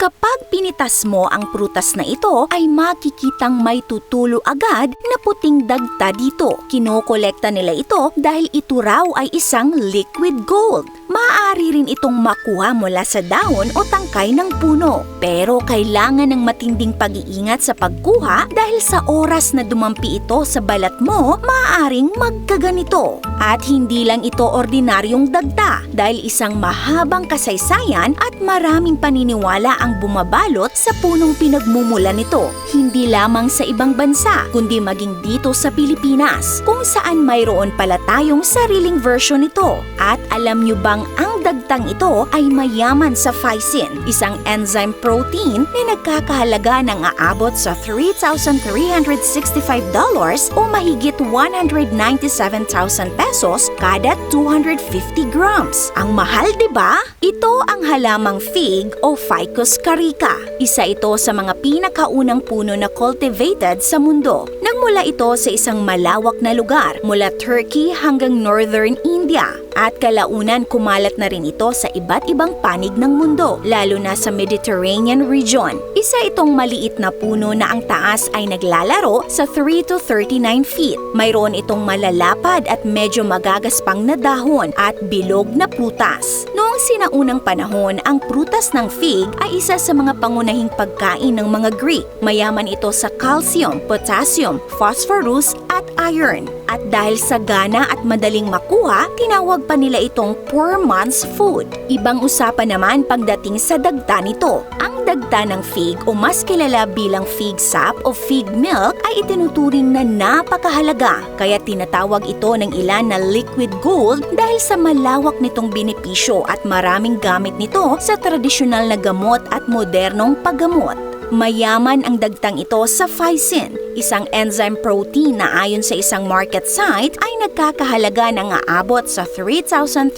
Kapag pinitas mo ang prutas na ito, ay makikitang may tutulo agad na puting dagta dito. Kinokolekta nila ito dahil ito raw ay isang liquid gold. Maaari rin itong makuha mula sa dahon o tangkay ng puno. Pero kailangan ng matinding pag-iingat sa pagkuha dahil sa oras na dumampi ito sa balat mo, maaaring magkaganito. At hindi lang ito ordinaryong dagta dahil isang mahabang kasaysayan at maraming paniniwala ang bumabalot sa punong pinagmumulan nito. Hindi lamang sa ibang bansa, kundi maging dito sa Pilipinas, kung saan mayroon pala tayong sariling version nito. At alam nyo bang ang dagtang ito ay mayaman sa phycin, isang enzyme protein na nagkakahalaga ng aabot sa $3,365 o mahigit 197,000 pesos kada 250 grams. Ang mahal, diba? Ito ang halamang fig o Ficus carica. Isa ito sa mga pinakaunang puno na cultivated sa mundo. Nagmula ito sa isang malawak na lugar mula Turkey hanggang northern India. At kalaunan kumalat na rin ito sa iba't ibang panig ng mundo, lalo na sa Mediterranean region. Isa itong maliit na puno na ang taas ay naglalaro sa 3 to 39 feet. Mayroon itong malalapad at medyo magagaspang na dahon at bilog na prutas. Noong sinaunang panahon, ang prutas ng fig ay isa sa mga pangunahing pagkain ng mga Greek. Mayaman ito sa calcium, potassium, phosphorus at iron. At dahil sa gana at madaling makuha, tinawag pa nila itong poor man's food. Ibang usapan naman pagdating sa dagta nito. Ang dagta ng fig o mas kilala bilang fig sap o fig milk ay itinuturing na napakahalaga. Kaya tinatawag ito ng ilan na liquid gold dahil sa malawak nitong benepisyo at maraming gamit nito sa tradisyonal na gamot at modernong paggamot. Mayaman ang dagtang ito sa phycin, isang enzyme protein na ayon sa isang market site ay nagkakahalaga ng aabot sa $3,365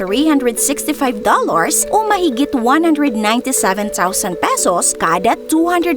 o mahigit 197,000 pesos kada 250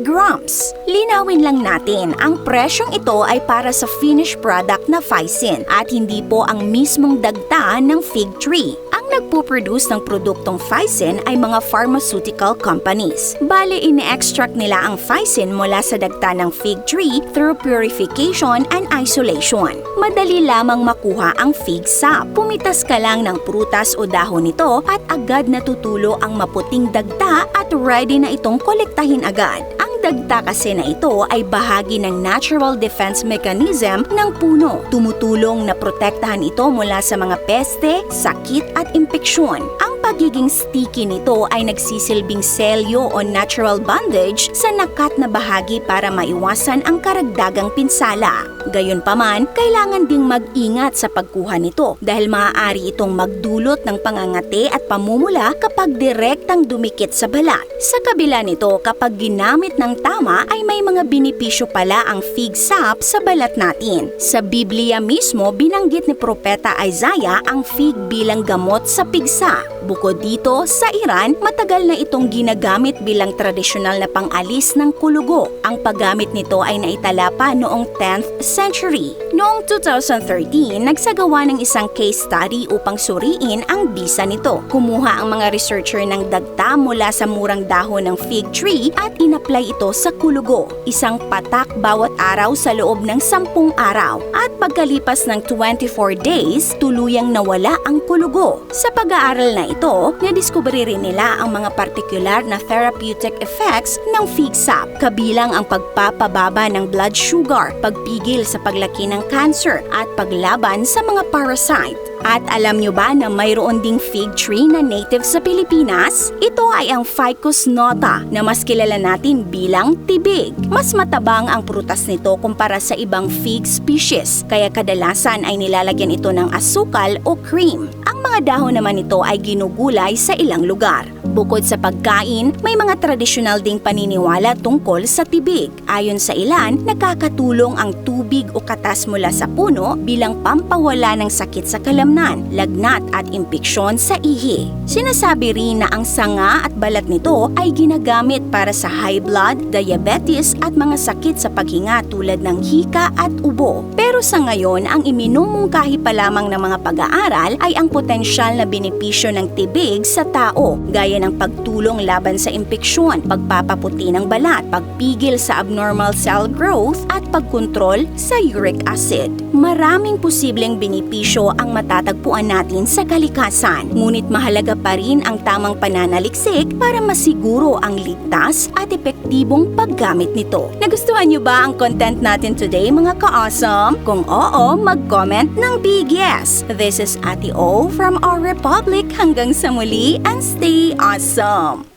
grams. Linawin lang natin, ang presyong ito ay para sa finished product na phycin at hindi po ang mismong dagta ng fig tree. Ang nagpo-produce ng produktong phycin ay mga pharmaceutical companies. Bale, ine-extract nila ang phycin mula sa dagta ng fig tree through purification and isolation. Madali lamang makuha ang fig sap. Pumitas ka lang ng prutas o dahon nito at agad natutulo ang maputing dagta at ready na itong kolektahin agad. Ang dagta kasi na ito ay bahagi ng natural defense mechanism ng puno. Tumutulong na protektahan ito mula sa mga peste, sakit at impeksyon. Ang pagiging sticky nito ay nagsisilbing selyo o natural bandage sa nakat na bahagi para maiwasan ang karagdagang pinsala. Gayunpaman, kailangan ding mag-ingat sa pagkuha nito dahil maaari itong magdulot ng pangangati at pamumula kapag direktang dumikit sa balat. Sa kabila nito, kapag ginamit ng tama ay may mga benepisyo pala ang fig sap sa balat natin. Sa Biblia mismo, binanggit ni Propeta Isaiah ang fig bilang gamot sa pigsa. Bukod dito, sa Iran, matagal na itong ginagamit bilang tradisyonal na pang-alis ng kulugo. Ang paggamit nito ay naitala pa noong 10th century. Noong 2013, nagsagawa ng isang case study upang suriin ang bisa nito. Kumuha ang mga researcher ng dagta mula sa murang dahon ng fig tree at inapply ito sa kulugo. Isang patak bawat araw sa loob ng 10 araw. At pagkalipas ng 24 days, tuluyang nawala ang kulugo. Sa pag-aaral na ito, nadiskubre rin nila ang mga partikular na therapeutic effects ng fig sap, kabilang ang pagpapababa ng blood sugar, pagpigil sa paglaki ng cancer, at paglaban sa mga parasite. At alam nyo ba na mayroon ding fig tree na native sa Pilipinas? Ito ay ang Ficus nota na mas kilala natin bilang tibig. Mas matabang ang prutas nito kumpara sa ibang fig species, kaya kadalasan ay nilalagyan ito ng asukal o cream. Ang mga dahon naman nito ay ginugulay sa ilang lugar. Bukod sa pagkain, may mga tradisyonal ding paniniwala tungkol sa tibig. Ayon sa ilan, nakakatulong ang tubig o katas mula sa puno bilang pampawala ng sakit sa kalamnan, lagnat at impeksyon sa ihi. Sinasabi rin na ang sanga at balat nito ay ginagamit para sa high blood, diabetes at mga sakit sa paghinga tulad ng hika at ubo. Pero sa ngayon, ang iminumungkahi pa lamang ng mga pag-aaral ay ang potensyal na benepisyo ng tibig sa tao, gaya ng pagtulong laban sa impeksyon, pagpapaputi ng balat, pagpigil sa abnormal cell growth at pagkontrol sa uric acid. Maraming posibleng benepisyo ang matatagpuan natin sa kalikasan, ngunit mahalaga pa rin ang tamang pananaliksik para masiguro ang ligtas at epektibong paggamit nito. Nagustuhan niyo ba ang content natin today, mga ka-awesome? Kung oo, mag-comment ng big yes. This is Ate O from our Republic. Hanggang sa muli and stay awesome!